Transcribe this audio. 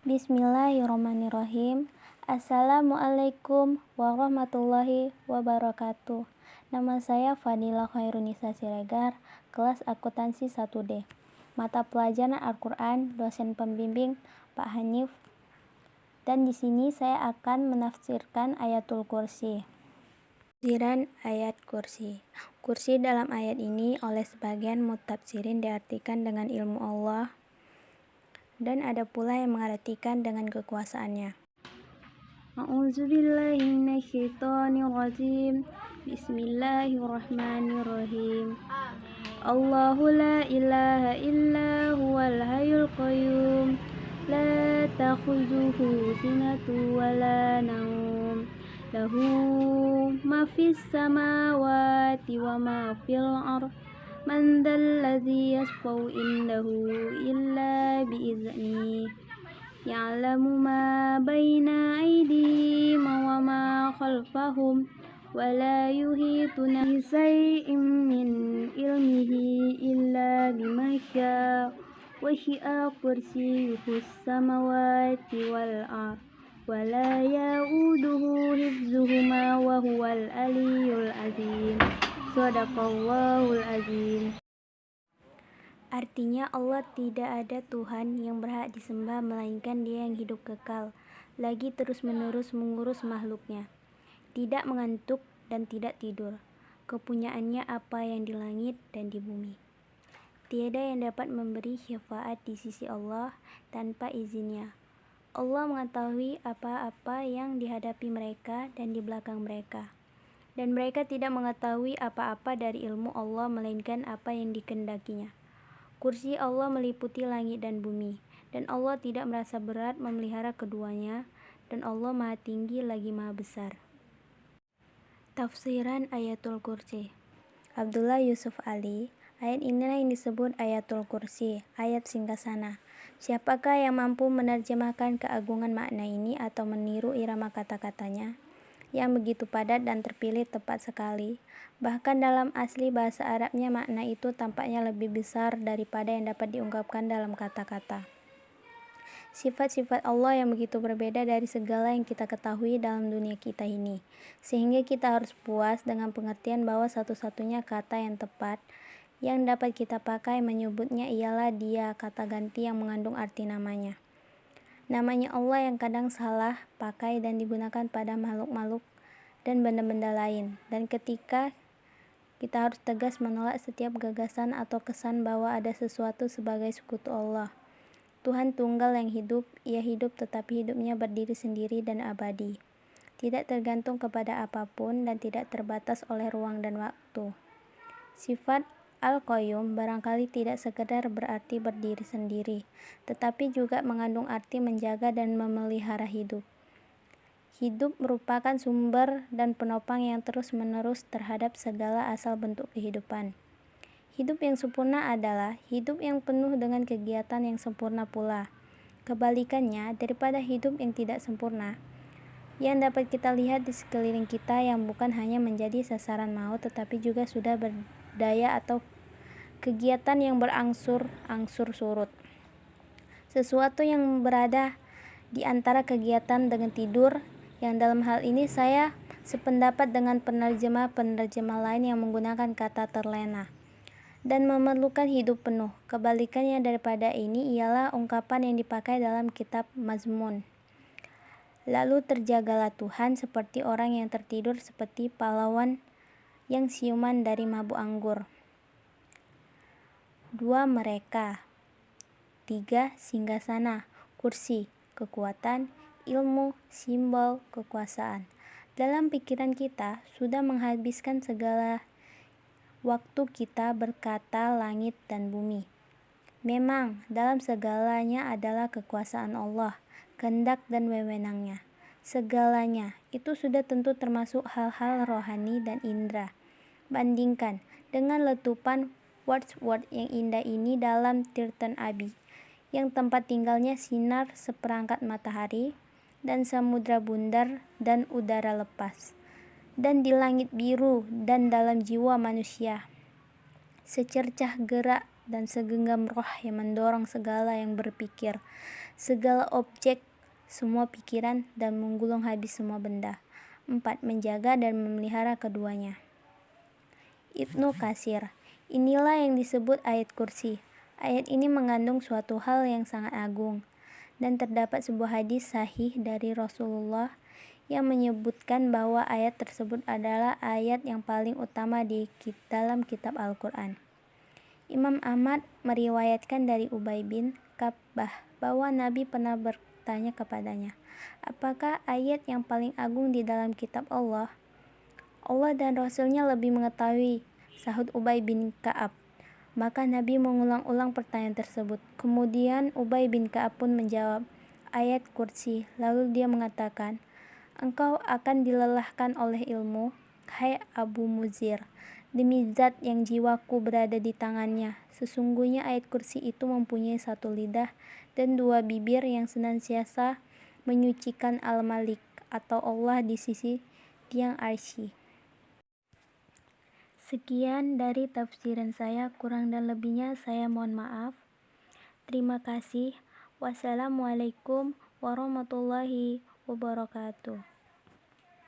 Bismillahirrahmanirrahim. Assalamualaikum warahmatullahi wabarakatuh. Nama saya Fadilah Khairunisa Siregar, kelas akuntansi 1D. Mata pelajaran Al-Quran, dosen pembimbing Pak Hanif. Dan di sini saya akan menafsirkan ayatul kursi. Tafsiran ayat kursi. Kursi dalam ayat ini oleh sebagian mutafsirin diartikan dengan ilmu Allah, dan ada pula yang mengartikan dengan kekuasaannya. A'udzubillahi minasyaitonirrajim. Bismillahirrahmanirrahim. Allahu la ilaha illa huwal hayyul qayyum. La ta'khudhuhu sinatun wa la nawm. Lahu ma fis samawati wa ma fil ardh. Man dzalladzi yashfa'u indahu illa bi'idznih. Ya'lamu ma baina aydihim wa ma khalfahum wa la yuhituna bi shay'in min ilmihi illa bima syaa. Wasi'a kursiyyuhu samawati wal ardh wa la ya'uduhu hifdzuhuma wa huwal aliyyul azim. Shadaqallahul azim. Artinya Allah tidak ada Tuhan yang berhak disembah melainkan Dia yang hidup kekal, lagi terus-menerus mengurus makhluknya, tidak mengantuk dan tidak tidur. Kepunyaannya apa yang di langit dan di bumi. Tiada yang dapat memberi syafaat di sisi Allah tanpa izinnya. Allah mengetahui apa-apa yang dihadapi mereka dan di belakang mereka. Dan mereka tidak mengetahui apa-apa dari ilmu Allah melainkan apa yang dikehendakinya. Kursi Allah meliputi langit dan bumi, dan Allah tidak merasa berat memelihara keduanya, dan Allah Maha Tinggi lagi Maha Besar. Tafsiran ayatul kursi. Abdullah Yusuf Ali. Ayat inilah yang disebut ayatul kursi, ayat singgasana. Siapakah yang mampu menerjemahkan keagungan makna ini atau meniru irama kata-katanya yang begitu padat dan terpilih tepat sekali? Bahkan dalam asli bahasa Arabnya makna itu tampaknya lebih besar daripada yang dapat diungkapkan dalam kata-kata. Sifat-sifat Allah yang begitu berbeda dari segala yang kita ketahui dalam dunia kita ini, sehingga kita harus puas dengan pengertian bahwa satu-satunya kata yang tepat yang dapat kita pakai menyebutnya ialah Dia, kata ganti yang mengandung arti namanya. Namanya Allah yang kadang salah pakai dan digunakan pada makhluk-makhluk dan benda-benda lain. Dan ketika kita harus tegas menolak setiap gagasan atau kesan bahwa ada sesuatu sebagai sekutu Allah. Tuhan tunggal yang hidup, Ia hidup tetapi hidupnya berdiri sendiri dan abadi. Tidak tergantung kepada apapun dan tidak terbatas oleh ruang dan waktu. Sifat Al-Qayyum barangkali tidak sekedar berarti berdiri sendiri, tetapi juga mengandung arti menjaga dan memelihara hidup. Hidup merupakan sumber dan penopang yang terus-menerus terhadap segala asal bentuk kehidupan. Hidup yang sempurna adalah hidup yang penuh dengan kegiatan yang sempurna pula. Kebalikannya daripada hidup yang tidak sempurna, yang dapat kita lihat di sekeliling kita yang bukan hanya menjadi sasaran maut tetapi juga sudah berdaya atau kegiatan yang berangsur-angsur surut. Sesuatu yang berada di antara kegiatan dengan tidur, yang dalam hal ini saya sependapat dengan penerjemah-penerjemah lain yang menggunakan kata terlena dan memerlukan hidup penuh. Kebalikannya daripada ini ialah ungkapan yang dipakai dalam kitab Mazmun. Lalu terjagalah Tuhan seperti orang yang tertidur, seperti pahlawan yang siuman dari mabuk anggur. 2. Mereka. 3. Singgasana, kursi, kekuatan, ilmu, simbol, kekuasaan. Dalam pikiran kita sudah menghabiskan segala waktu kita berkata langit dan bumi. Memang dalam segalanya adalah kekuasaan Allah, kehendak dan wewenangnya. Segalanya itu sudah tentu termasuk hal-hal rohani dan indera. Bandingkan dengan letupan Wordsworth yang indah ini dalam Tirtan Abbey, yang tempat tinggalnya sinar seperangkat matahari dan samudra bundar dan udara lepas, dan di langit biru dan dalam jiwa manusia secercah gerak dan segenggam roh yang mendorong segala yang berpikir, segala objek, semua pikiran, dan menggulung habis semua benda. 4. Menjaga dan memelihara keduanya. Ibnu Katsir. Inilah yang disebut ayat kursi. Ayat ini mengandung suatu hal yang sangat agung, dan terdapat sebuah hadis sahih dari Rasulullah yang menyebutkan bahwa ayat tersebut adalah ayat yang paling utama di dalam kitab Al-Quran. Imam Ahmad meriwayatkan dari Ubay bin Ka'bah bahwa Nabi pernah bertanya kepadanya, apakah ayat yang paling agung di dalam kitab Allah? Allah dan Rasulnya lebih mengetahui, sahut Ubay bin Ka'ab. Maka Nabi mengulang-ulang pertanyaan tersebut. Kemudian Ubay bin Ka'ab pun menjawab, ayat kursi. Lalu dia mengatakan, engkau akan dilelahkan oleh ilmu, hai Abu Muzir. Demi zat yang jiwaku berada di tangannya, sesungguhnya ayat kursi itu mempunyai satu lidah dan dua bibir yang senantiasa menyucikan Al-Malik atau Allah di sisi tiang arsy. Sekian dari tafsiran saya, kurang dan lebihnya saya mohon maaf. Terima kasih. Wassalamualaikum warahmatullahi wabarakatuh.